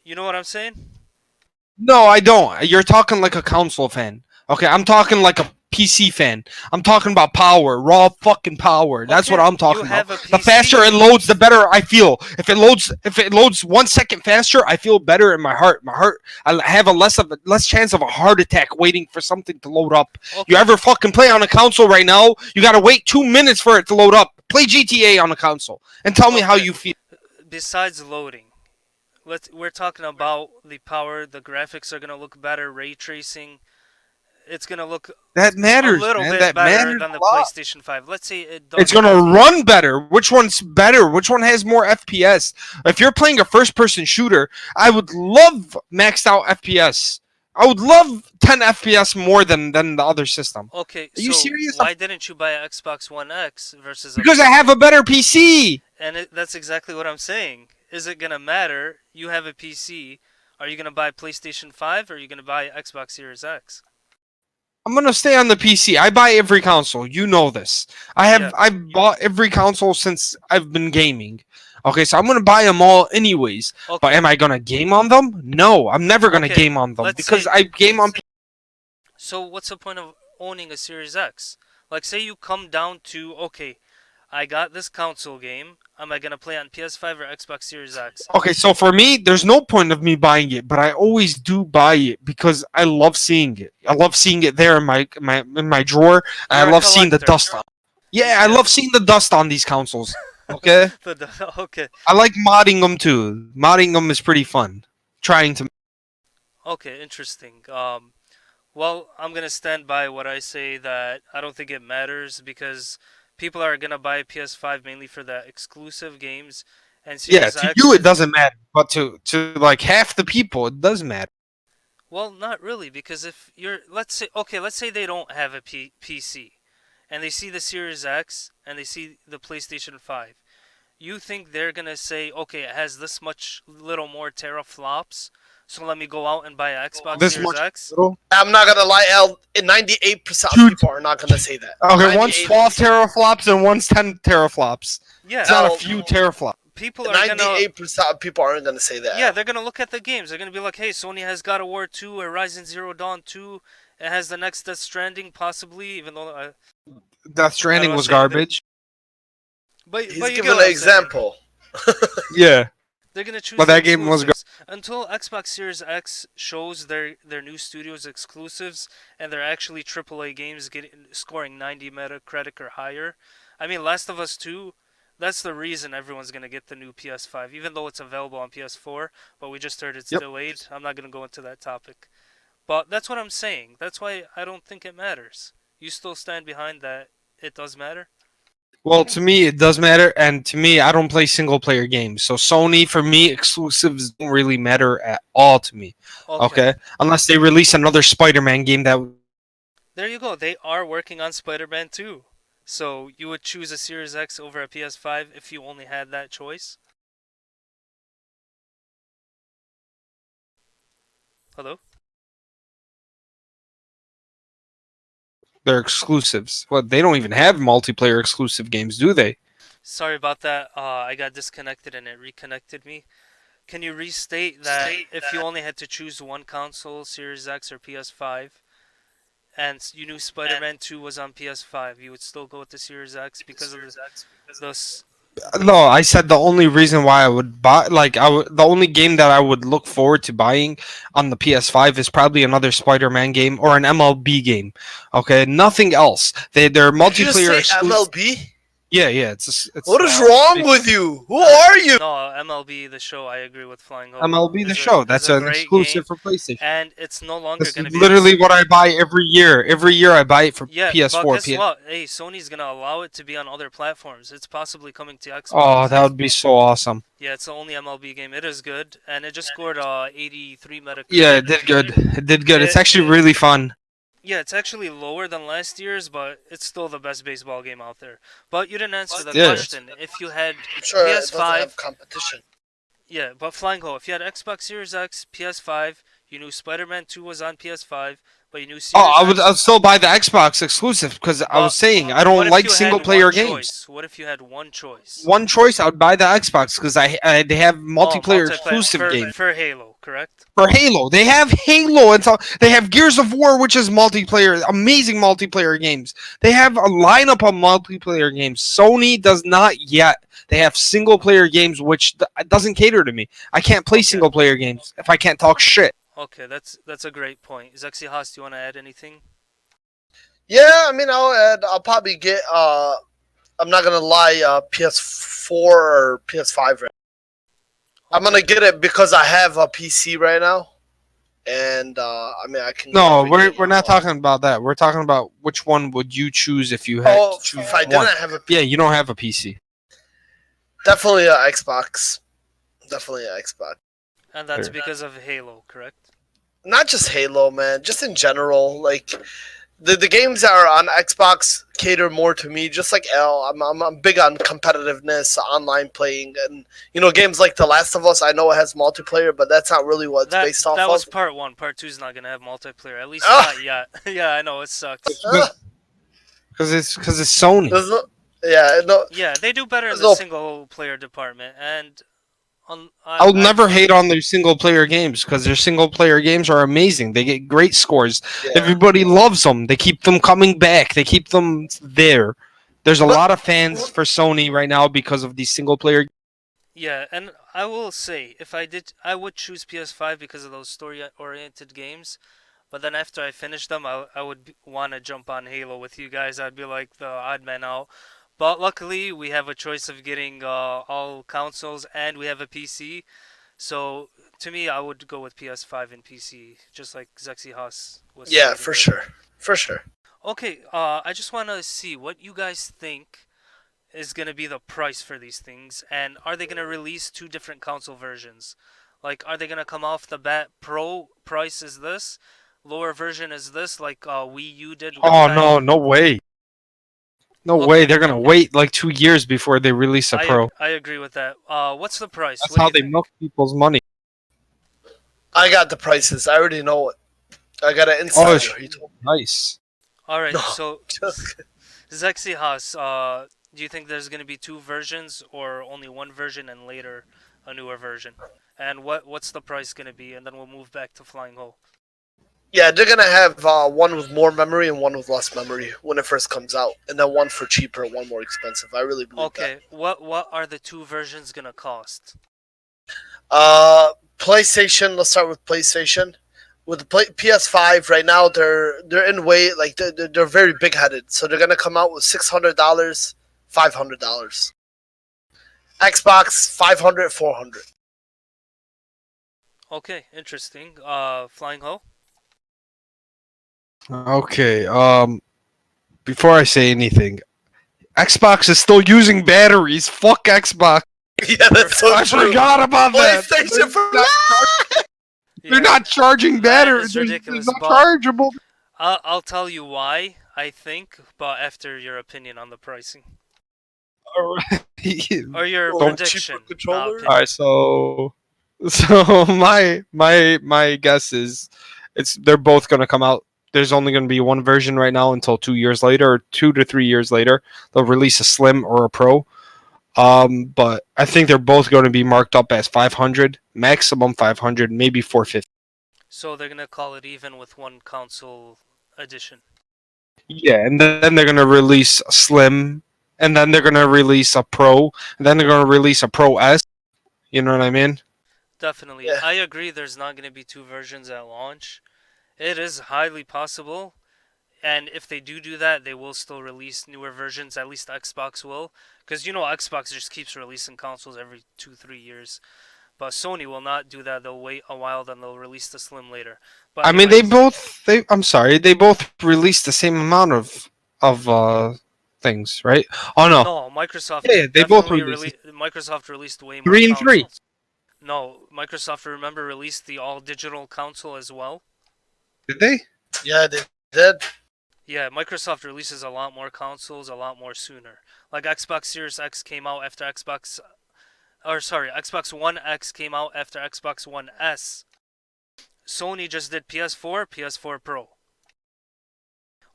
you know what I'm saying? no, I don't. You're talking like a console fan. Okay, I'm talking like a PC fan. I'm talking about power, raw fucking power. That's what Okay, I'm you talking about. have a The faster PC. it loads, the better I feel. If it loads 1 second faster, I feel better in my heart. I have a less chance of a heart attack waiting for something to load up. You Okay, ever fucking play on a console right now? You gotta wait 2 minutes for it to load up. Play GTA on a console and tell me how okay. you feel. Besides loading, we're talking about the power. The graphics are gonna look better. Ray tracing. It's gonna look That a matters, little man. bit That better matters than the a lot. PlayStation 5. Let's say it It's doesn't. gonna run better. Which one's better? Which one has more FPS? If you're playing a first-person shooter, I would love maxed out FPS. I would love 10 FPS more than the other system. Okay, Are you so serious? why didn't you buy an Xbox One X versus a Because I have a better PC. And that's exactly what I'm saying. Is it gonna matter? You have a PC. Are you gonna buy PlayStation 5 or are you gonna buy Xbox Series X? I'm gonna stay on the PC. I buy every console. You know this. Yeah. I've bought every console since I've been gaming. Okay, so I'm gonna buy them all anyways. But Okay. am I gonna game on them? No, I'm never gonna Okay, game on them let's because say- I game on. So what's the point of owning a Series X? Like, say you come down to okay, I got this console game. Am I gonna play on PS5 or Xbox Series X? Okay, so for me, there's no point of me buying it, but I always do buy it because I love seeing it. I love seeing it there in my drawer, and You're I a love seeing the collector. dust on. Yeah, I love seeing the dust on these consoles. Okay, Okay. I like modding them too. Modding them is pretty fun. Trying to. Okay, interesting. Well, I'm gonna stand by what I say that I don't think it matters because people are gonna buy PS5 mainly for the exclusive games, and Yeah, Series to X you it is doesn't matter, but to like half the people it does matter. well, not really because if you're let's say they don't have a PC and they see the Series X and they see the PlayStation 5. You think they're gonna say, okay, it has this much little more teraflops, so let me go out and buy an Xbox This Series much X? little. I'm not gonna lie, L. 98% of Dude. people are not gonna say that. Okay, one's 98%. 12 teraflops and one's 10 teraflops. Yeah, It's not a L. few teraflops. people are gonna 98% of people aren't gonna say that. yeah, they're gonna look at the games. They're gonna be like, hey, Sony has God of War 2, Horizon Zero Dawn 2, it has the next Death Stranding possibly, even though Death Stranding don't was say that. garbage. but He's you get giving what an I'm saying. example. Yeah. They're gonna choose But the that game was exclusives. Until Xbox Series X shows their new studios exclusives and they're actually AAA games scoring 90 Metacritic or higher. I mean, Last of Us 2. That's the reason everyone's gonna get the new PS5, even though it's available on PS4. But we just heard it's Yep. delayed. I'm not gonna go into that topic. But that's what I'm saying. That's why I don't think it matters. You still stand behind that it does matter? Well, to me, it does matter, and to me, I don't play single player games. So Sony, for me, exclusives don't really matter at all to me. Okay, unless they release another Spider-Man game that. There you go. They are working on Spider-Man 2. So you would choose a Series X over a PS5 if you only had that choice? Hello? They're exclusives. Well, they don't even have multiplayer exclusive games, do they? Sorry about that. I got disconnected and it reconnected me. Can you restate that if you only had to choose one console, Series X or PS5, and you knew Spider-Man 2 was on PS5, you would still go with the Series X because of those? No, I said the only reason why I would buy, the only game that I would look forward to buying on the PS5 is probably another Spider-Man game or an MLB game. Okay, nothing else. They're Did you multiplayer say exclusive. MLB? Yeah, it's What is wrong with you? Who are you? No, MLB the Show. I agree with Flying Hope. MLB the Is Show. is That's a an great exclusive game, for PlayStation. and it's no longer That's going to be literally what I buy every year. Every year I buy it for Yeah, PS4. but guess what? Hey, Sony's gonna allow it to be on other platforms. It's possibly coming to Xbox. Oh, that would be so awesome. Yeah, it's the only MLB game. It is good, and it just scored 83 Metacritic. Yeah, it did good. It did good. It's It- actually really fun. Yeah, it's actually lower than last year's, but it's still the best baseball game out there. But you didn't answer the Yeah. question. If you had I'm sure it PS5, doesn't have competition. yeah, but Flying Ho, if you had Xbox Series X, PS5, you knew Spider-Man 2 was on PS5, but you knew Series Oh, X. I'd still buy the Xbox exclusive because I was saying I What don't if like you had single player one games. choice? What if you had one choice? One choice, I would buy the Xbox because they have multiplayer exclusive for, games. for Halo, correct? For Halo, they have Halo, and so they have Gears of War, which is multiplayer, amazing multiplayer games. They have a lineup of multiplayer games. Sony does not yet. They have single player games, which doesn't cater to me. I can't play single player games if I can't talk shit. Okay, that's a great point. Zexy Haas, do you want to add anything? Yeah, I mean, I'll probably get. I'm not gonna lie, PS4 or PS5. Right? I'm gonna get it because I have a PC right now, and I mean, I can. No, get it we're not talking about that. We're talking about which one would you choose if you had Oh, to choose if I one. didn't have a Yeah, you don't have a PC. definitely an Xbox. Definitely an Xbox. And that's Fair. because of Halo, correct? Not just Halo, man. Just in general, like the games that are on Xbox cater more to me. Just like L, I'm big on competitiveness, online playing, and games like The Last of Us. I know it has multiplayer, but that's not really what it's That based off that of. was part one. Part two's not gonna have multiplayer. At least Ah! not yet. Yeah, I know it sucks. Because it's Sony. There's no- yeah, no. Yeah, they do better in There's the no- single player department, and I'll never hate on their single player games because their single player games are amazing. They get great scores. Yeah. Everybody loves them. They keep them coming back. They keep them there. There's a But- lot of fans for Sony right now because of these single player. Yeah, and I will say, if I did, I would choose PS5 because of those story-oriented games. But then after I finish them, I would want to jump on Halo with you guys. I'd be like the odd man out. But luckily, we have a choice of getting all consoles, and we have a PC. So to me, I would go with PS5 and PC, just like Zexy Haas was Yeah, stating for earlier. sure. For sure. Okay, I just want to see what you guys think is going to be the price for these things, and are they going to release two different console versions? Like, are they going to come off the bat, Pro price is this, lower version is this, like Wii U did one Oh time? no, no way. No Okay. way. They're gonna wait like 2 years before they release a Pro. I agree with that. What's the price? That's What do how you they think? milk people's money. I got the prices. I already know it. I got an Oh, insider. He told me. nice. All right, No, so just Zexy Haas, do you think there's going to be two versions or only one version and later a newer version? And what's the price going to be? And then we'll move back to Flying Hole. yeah, they're gonna have one with more memory and one with less memory when it first comes out, and then one for cheaper and one more expensive. I really believe Okay, what are the two versions going to cost? that. PlayStation. Let's start with PlayStation. With the PS5 right now, they're in way like they're very big headed, so they're gonna come out with $600, $500. Xbox 500, 400. Okay, interesting. Flying Ho? Okay. Before I say anything, Xbox is still using batteries. Fuck Xbox. Yeah, that's so I true. forgot about that. PlayStation for They're not charging That batteries. is They're ridiculous, not but- chargeable. I'll tell you why, I think, but after your opinion on the pricing. Or your Or prediction. cheaper controllers? not All opinion. right, so my guess is they're both gonna come out. There's only gonna be one version right now until 2 years later, or 2 to 3 years later, they'll release a Slim or a Pro. But I think they're both going to be marked up as 500, maximum 500, maybe 450. So they're going to call it even with one console edition. Yeah, and then they're going to release a Slim, and then they're going to release a Pro, and then they're going to release a Pro S. You know what I mean? Definitely. Yeah. I agree there's not going to be two versions at launch. It is highly possible. And if they do that, they will still release newer versions. At least Xbox will. Because, Xbox just keeps releasing consoles every 2-3 years. But Sony will not do that. They'll wait a while, then they'll release the Slim later. But I mean, they anyways, I'm sorry, they both released the same amount of things, right? Oh no, No, Microsoft Yeah, they both definitely released Microsoft released way more 3 and 3. consoles. No, Microsoft, remember, released the all-digital console as well. Did they? Yeah, they did. Yeah, Microsoft releases a lot more consoles a lot more sooner. Like Xbox Series X came out after Xbox One X came out after Xbox One S. Sony just did PS4, PS4 Pro.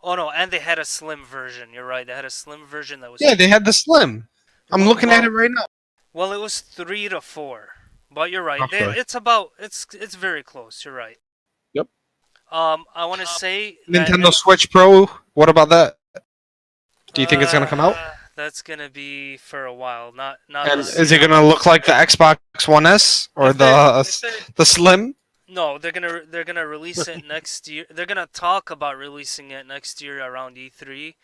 Oh no, and they had a slim version. You're right. They had a slim version that was Yeah, they had the Slim. I'm looking at it right now. Well, it was 3 to 4. But you're right. Okay. It's very close. You're right. Yep. I want to say that Nintendo Switch Pro. What about that? Do you think it's gonna come out? That's gonna be for a while. Not And this is year. it gonna look like the Xbox One S or If they- the Slim? No, they're gonna release it next year. They're gonna talk about releasing it next year around E3,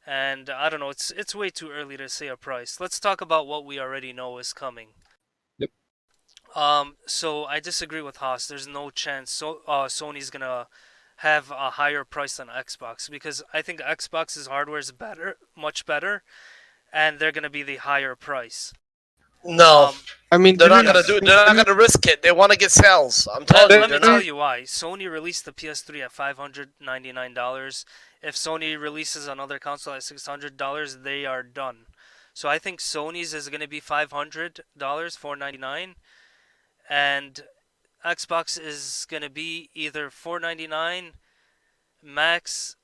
and I don't know. It's way too early to say a price. Let's talk about what we already know is coming. Yep. So I disagree with Haas. There's no chance Sony's gonna have a higher price than Xbox because I think Xbox's hardware is better, much better, and they're gonna be the higher price. No, I mean, they're not gonna do it. They're not gonna risk it. They want to get sales. I'm Let, telling you, let me they're tell not. you why. Sony released the PS3 at $599. If Sony releases another console at $600, they are done. So I think Sony's is going to be $500, $499, and Xbox is going to be either $499 max.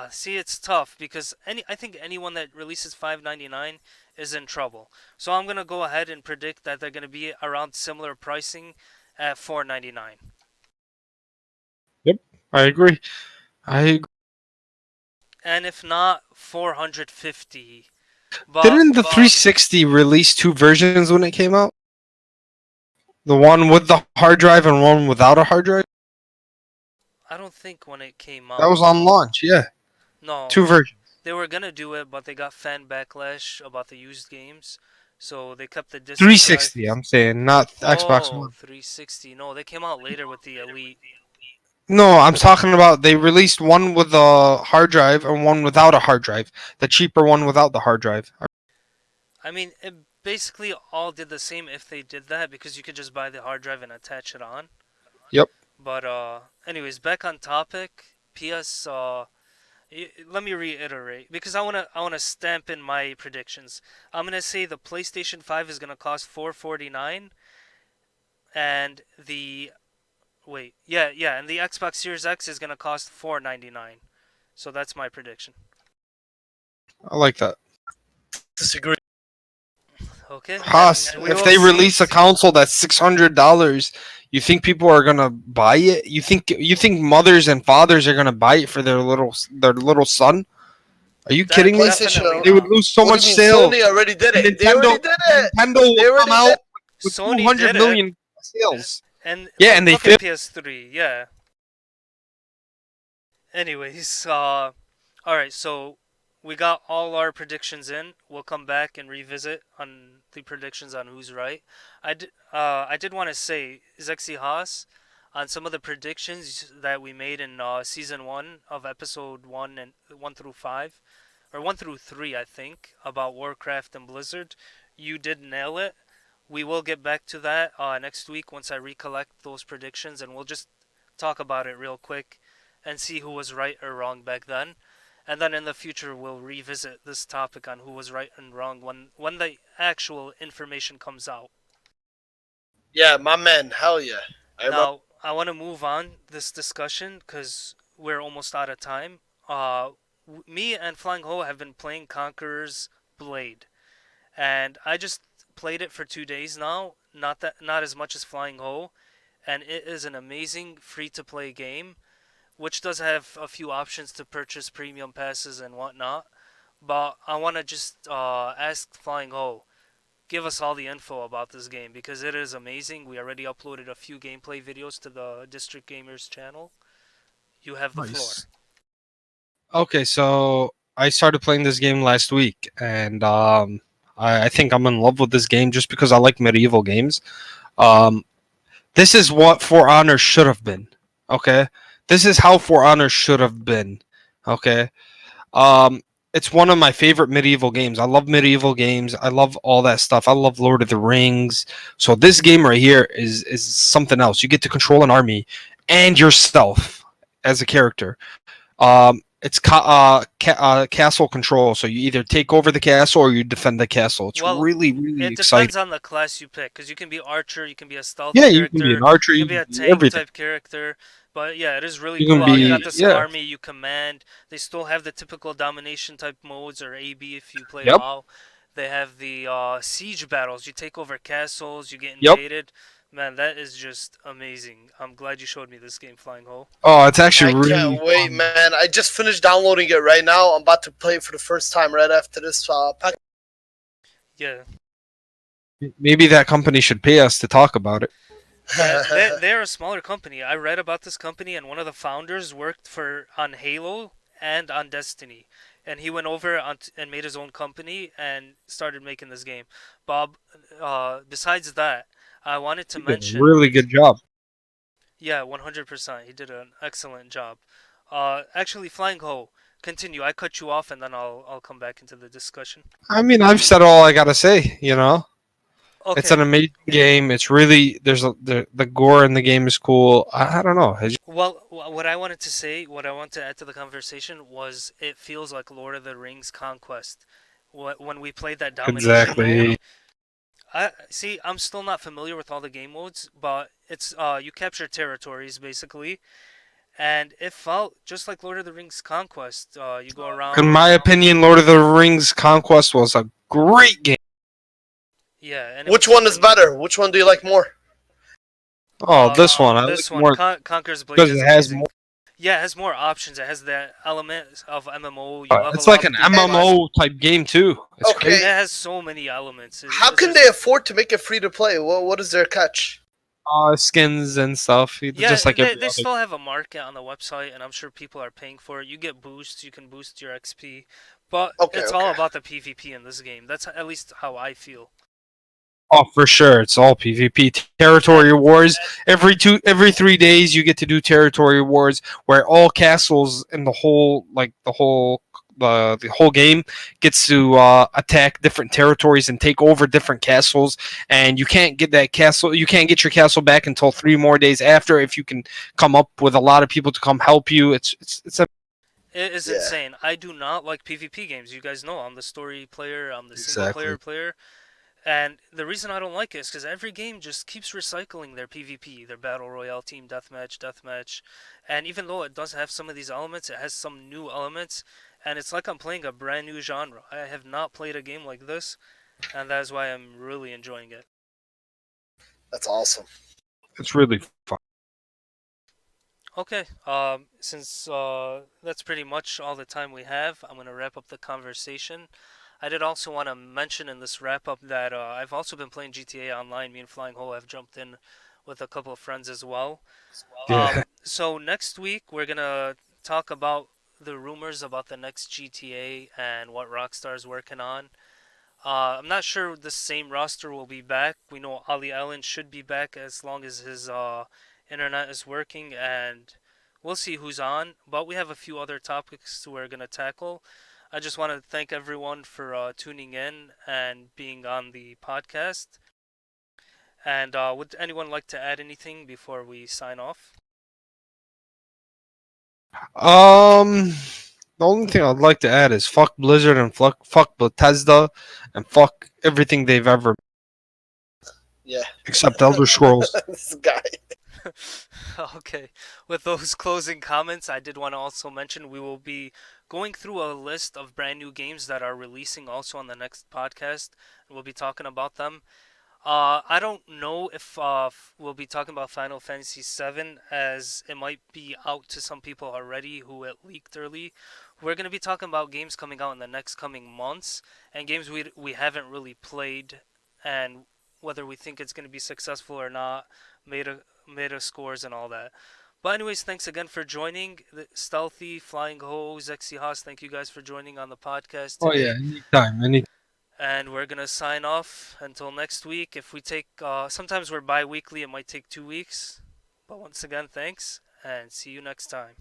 See, it's tough because I think anyone that releases $599 is in trouble. So I'm gonna go ahead and predict that they're gonna be around similar pricing at $499. I agree. I agree. and if not, 450. Didn't the 360 release 2 versions when it came out? The one with the hard drive and one without a hard drive? I don't think when it came That out. was on launch, yeah. No, 2 versions. they were gonna do it, but they got fan backlash about the used games, so they kept the disc 360, drive. I'm saying, not Xbox Oh, One. 360. No, they came out later with the Elite. No, I'm talking about they released one with a hard drive and one without a hard drive. The cheaper one without the hard drive. I mean, it basically all did the same if they did that, because you could just buy the hard drive and attach it on. Yep. But anyways, back on topic. PS. Let me reiterate, because I wanna stamp in my predictions. I'm gonna say the PlayStation 5 is gonna cost $449, and the and the Xbox Series X is gonna cost $499. So that's my prediction. I like that. Disagree. Okay. Haas, And we if will they see. release a console that's $600, you think people are gonna buy it? You think mothers and fathers are gonna buy it for their little son? Are you kidding me? PlayStation. They would lose so What much do you mean? sales. Sony already did it. They Nintendo, already did it. Nintendo They will already come did out with Sony 200 did it. million sales. And Yeah, and they look at failed. PS3. Yeah. Anyways, all right. So we got all our predictions in. We'll come back and revisit on the predictions on who's right. I did want to say, Zexy Haas, on some of the predictions that we made in season 1 of episode 1 and 1 through 5, or 1 through 3, I think, about Warcraft and Blizzard. You did nail it. We will get back to that next week once I recollect those predictions, and we'll just talk about it real quick and see who was right or wrong back then. And then in the future, we'll revisit this topic on who was right and wrong when the actual information comes out. Yeah, my man. Hell yeah. Now, I want to move on this discussion because we're almost out of time. Me and Flying Ho have been playing Conqueror's Blade, and I just played it for 2 days now. Not as much as Flying Ho, and it is an amazing free-to-play game, which does have a few options to purchase premium passes and whatnot. But I want to just ask Flying Ho, give us all the info about this game because it is amazing. We already uploaded a few gameplay videos to the District Gamers channel. You have the floor. Okay, so I started playing this game last week, and I think I'm in love with this game just because I like medieval games. This is what For Honor should have been. Okay, this is how For Honor should have been. Okay, it's one of my favorite medieval games. I love medieval games. I love all that stuff. I love Lord of the Rings. So this game right here is something else. You get to control an army and yourself as a character. It's castle control, so you either take over the castle or you defend the castle. It's really It exciting. depends on the class you pick, because you can be archer, you can be a stealth Yeah, character, you can be an archer, you you can be a can be tank everything. type character. But yeah, it is really You cool. can How you be- got this yeah. army you command. They still have the typical domination type modes, or AB if you play Yep. WoW. They have the siege battles. You take over castles, you get Yep. invaded. Man, that is just amazing. I'm glad you showed me this game, Flying Ho. Oh, it's actually I really can't wait, fun. man. I just finished downloading it right now. I'm about to play it for the first time right after this pack. Yeah. Maybe that company should pay us to talk about it. They're a smaller company. I read about this company, and one of the founders worked on Halo and on Destiny, and he went over and made his own company and started making this game. Bob, besides that, I wanted to You did mention. a really good job. Yeah, 100%. He did an excellent job. Actually, Flying Ho, continue. I cut you off, and then I'll come back into the discussion. I mean, I've said all I gotta say. You know, Okay. it's an amazing game. It's really the gore in the game is cool. I don't know. Well, what I wanted to say, what I want to add to the conversation was it feels like Lord of the Rings Conquest. When we played that domination Exactly. mode. I'm still not familiar with all the game modes, but it's you capture territories basically, and it felt just like Lord of the Rings Conquest. You go around. In my opinion, Lord of the Rings Conquest was a great game. Yeah. And Which one is better? Which one do you like more? Oh, this one. I This like one, more Conqueror's Blade, because is it has amazing. more. Yeah, it has more options. It has the element of MMO. You It's level like up. an You get MMO type game too. It's Okay. It crazy. has so many elements. How It's can just they afford to make it free to play? What is their catch? Skins and stuff, just yeah. like They, every they other. still have a market on the website, and I'm sure people are paying for it. You get boosts. You can boost your XP, but Okay, it's all okay. about the PvP in this game. That's at least how I feel. Oh, for sure, it's all PvP. And Territory wars. Every 3 days, you get to do territory wars, where all castles in the whole, the whole game gets to attack different territories and take over different castles. And you can't get that castle. You can't get your castle back until 3 more days after. If you can come up with a lot of people to come help you, it's a it is Yeah. insane. I do not like PvP games. You guys know I'm the story player. I'm the single exactly. player. And the reason I don't like it is because every game just keeps recycling their PvP, their battle royale, team deathmatch. And even though it does have some of these elements, it has some new elements, and it's like I'm playing a brand new genre. I have not played a game like this, and that is why I'm really enjoying it. That's awesome. It's really fun. Okay, since that's pretty much all the time we have, I'm gonna wrap up the conversation. I did also want to mention in this wrap up that I've also been playing GTA Online. Me and Flying Hole have jumped in with a couple of friends as well. Yeah. So next week we're gonna talk about the rumors about the next GTA and what Rockstar's working on. I'm not sure the same roster will be back. We know Ali Allen should be back as long as his internet is working, and we'll see who's on. But we have a few other topics we're gonna tackle. I just want to thank everyone for tuning in and being on the podcast. And would anyone like to add anything before we sign off? Um, the only thing I'd like to add is fuck Blizzard and fuck Bethesda and fuck everything they've ever Yeah. except Elder Scrolls. This guy. Okay. With those closing comments, I did want to also mention we will be going through a list of brand new games that are releasing also on the next podcast, and we'll be talking about them. I don't know if we'll be talking about Final Fantasy VII, as it might be out to some people already who it leaked early. We're going to be talking about games coming out in the next coming months, and games we haven't really played, and whether we think it's going to be successful or not, meta scores and all that. But anyways, thanks again for joining. Stealthy, Flying Ho, Zexy Haas, thank you guys for joining on the podcast Oh yeah, today. anytime, any. And we're gonna sign off until next week. If we take, sometimes we're bi-weekly. It might take 2 weeks. But once again, thanks, and see you next time.